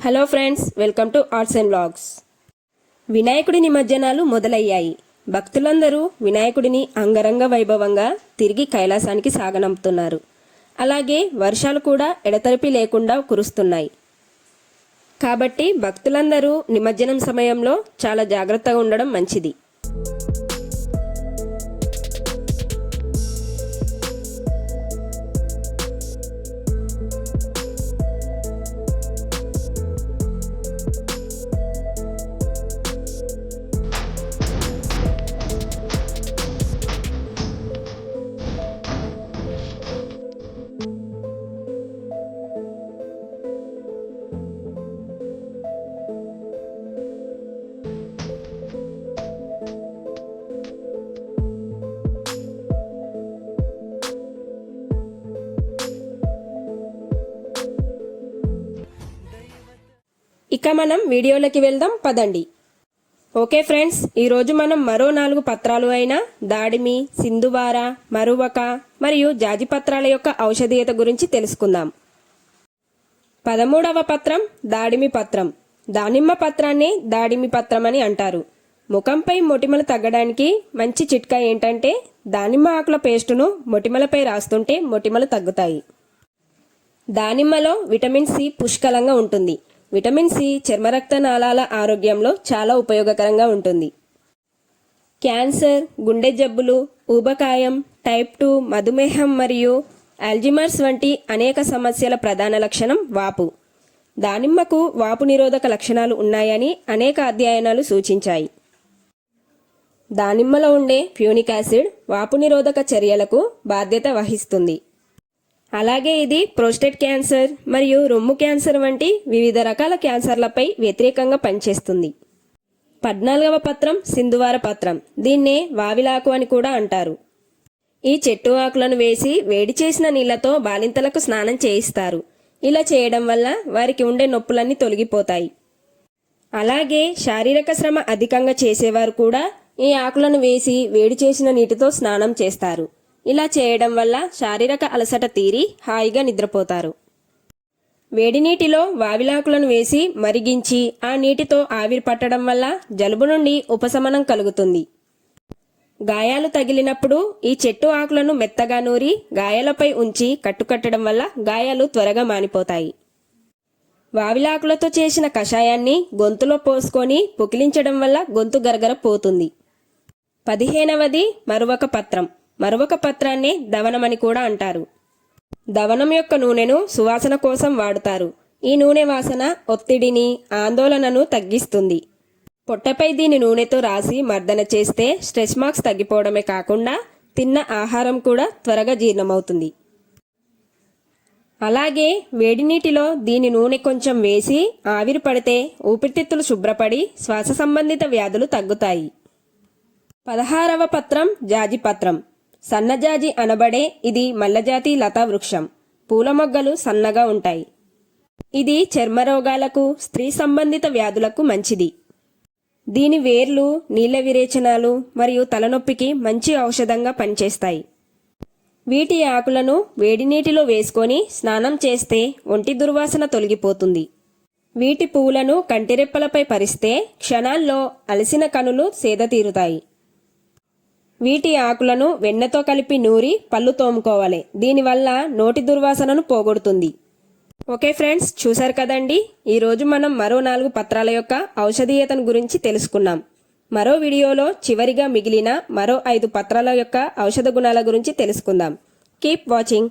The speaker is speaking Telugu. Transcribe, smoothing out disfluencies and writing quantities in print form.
Hello friends, welcome to arts and vlogs. వినాయకుడి నిమజ్జనాలు మొదలయ్యాయి. భక్తులందరూ వినాయకుడిని అంగరంగ వైభవంగా తిరిగి కైలాసానికి సాగనంపుతున్నారు. అలాగే వర్షాలు కూడా ఎడతెరిపి లేకుండా కురుస్తున్నాయి. కాబట్టి భక్తులందరూ నిమజ్జనం సమయంలో చాలా జాగ్రత్తగా ఉండడం మంచిది. ఇక మనం వీడియోలోకి వెళ్దాం పదండి. ఓకే ఫ్రెండ్స్, ఈరోజు మనం మరో 4 పత్రాలు అయిన దాడిమి, సింధువార, మరువక మరియు జాజి పత్రాల యొక్క ఔషధీయత గురించి తెలుసుకుందాం. 13వ పత్రం దాడిమి పత్రం. దానిమ్మ పత్రాన్ని దాడిమి పత్రం అని అంటారు. ముఖంపై మొటిమలు తగ్గడానికి మంచి చిట్కా ఏంటంటే దానిమ్మ ఆకుల పేస్టును మొటిమలపై రాస్తుంటే మొటిమలు తగ్గుతాయి. దానిమ్మలో విటమిన్ సి పుష్కలంగా ఉంటుంది. విటమిన్ సి చర్మరక్త నాళాల ఆరోగ్యంలో చాలా ఉపయోగకరంగా ఉంటుంది. క్యాన్సర్, గుండె జబ్బులు, ఊబకాయం, టైప్ 2, మధుమేహం మరియు ఆల్జిమర్స్ వంటి అనేక సమస్యల ప్రధాన లక్షణం వాపు. దానిమ్మకు వాపు నిరోధక లక్షణాలు ఉన్నాయని అనేక అధ్యయనాలు సూచించాయి. దానిమ్మలో ఉండే ఫ్యూనిక్ యాసిడ్ వాపు నిరోధక చర్యలకు బాధ్యత వహిస్తుంది. అలాగే ఇది ప్రోస్టేట్ క్యాన్సర్ మరియు రొమ్ము క్యాన్సర్ వంటి వివిధ రకాల క్యాన్సర్లపై వ్యతిరేకంగా పనిచేస్తుంది. 14వ పత్రం సింధువార పత్రం. దీన్నే వావిలాకు అని కూడా అంటారు. ఈ చెట్టు ఆకులను వేసి వేడి చేసిన నీళ్లతో బాలింతలకు స్నానం చేయిస్తారు. ఇలా చేయడం వల్ల వారికి ఉండే నొప్పులన్నీ తొలగిపోతాయి. అలాగే శారీరక శ్రమ అధికంగా చేసేవారు కూడా ఈ ఆకులను వేసి వేడి చేసిన నీటితో స్నానం చేస్తారు. ఇలా చేయడం వల్ల శారీరక అలసట తీరి హాయిగా నిద్రపోతారు. వేడి నీటిలో వావిలాకులను వేసి మరిగించి ఆ నీటితో ఆవిరి పట్టడం వల్ల జలుబు నుండి ఉపశమనం కలుగుతుంది. గాయాలు తగిలినప్పుడు ఈ చెట్టు ఆకులను మెత్తగా నూరి గాయాలపై ఉంచి కట్టుకట్టడం వల్ల గాయాలు త్వరగా మానిపోతాయి. వావిలాకులతో చేసిన కషాయాన్ని గొంతులో పోసుకొని పుకిలించడం వల్ల గొంతు గరగర పోతుంది. 15వది మరువక పత్రం. మరువక పత్రాన్ని దవనమని కూడా అంటారు. దవనం యొక్క నూనెను సువాసన కోసం వాడుతారు. ఈ నూనె వాసన ఒత్తిడిని, ఆందోళనను తగ్గిస్తుంది. పొట్టపై దీని నూనెతో రాసి మర్దన చేస్తే స్ట్రెస్ మార్క్స్ తగ్గిపోవడమే కాకుండా తిన్న ఆహారం కూడా త్వరగా జీర్ణమవుతుంది. అలాగే వేడి నీటిలో దీని నూనె కొంచెం వేసి ఆవిరి పడితే ఊపిరితిత్తులు శుభ్రపడి శ్వాస సంబంధిత వ్యాధులు తగ్గుతాయి. 16వ పత్రం జాజి పత్రం. సన్నజాజి అనబడే ఇది మల్లజాతి లతా వృక్షం. పూల మొగ్గలు సన్నగా ఉంటాయి. ఇది చర్మ రోగాలకు, స్త్రీ సంబంధిత వ్యాధులకు మంచిది. దీని వేర్లు నీళ్ల విరేచనాలు మరియు తలనొప్పికి మంచి ఔషధంగా పనిచేస్తాయి. వీటి ఆకులను వేడి నీటిలో వేసుకొని స్నానం చేస్తే ఒంటి దుర్వాసన తొలగిపోతుంది. వీటి పువ్వులను కంటిరెప్పలపై పరిస్తే క్షణాల్లో అలసిన కనులు సేద తీరుతాయి. వీటి ఆకులను వెన్నతో కలిపి నూరి పళ్ళు తోముకోవాలి. దీనివల్ల నోటి దుర్వాసనను పోగొడుతుంది. ఓకే ఫ్రెండ్స్, చూశారు కదండి. ఈరోజు మనం మరో 4 పత్రాల యొక్క ఔషధీయతను గురించి తెలుసుకున్నాం. మరో వీడియోలో చివరిగా మిగిలిన మరో 5 పత్రాల యొక్క ఔషధ గుణాల గురించి తెలుసుకుందాం. Keep watching.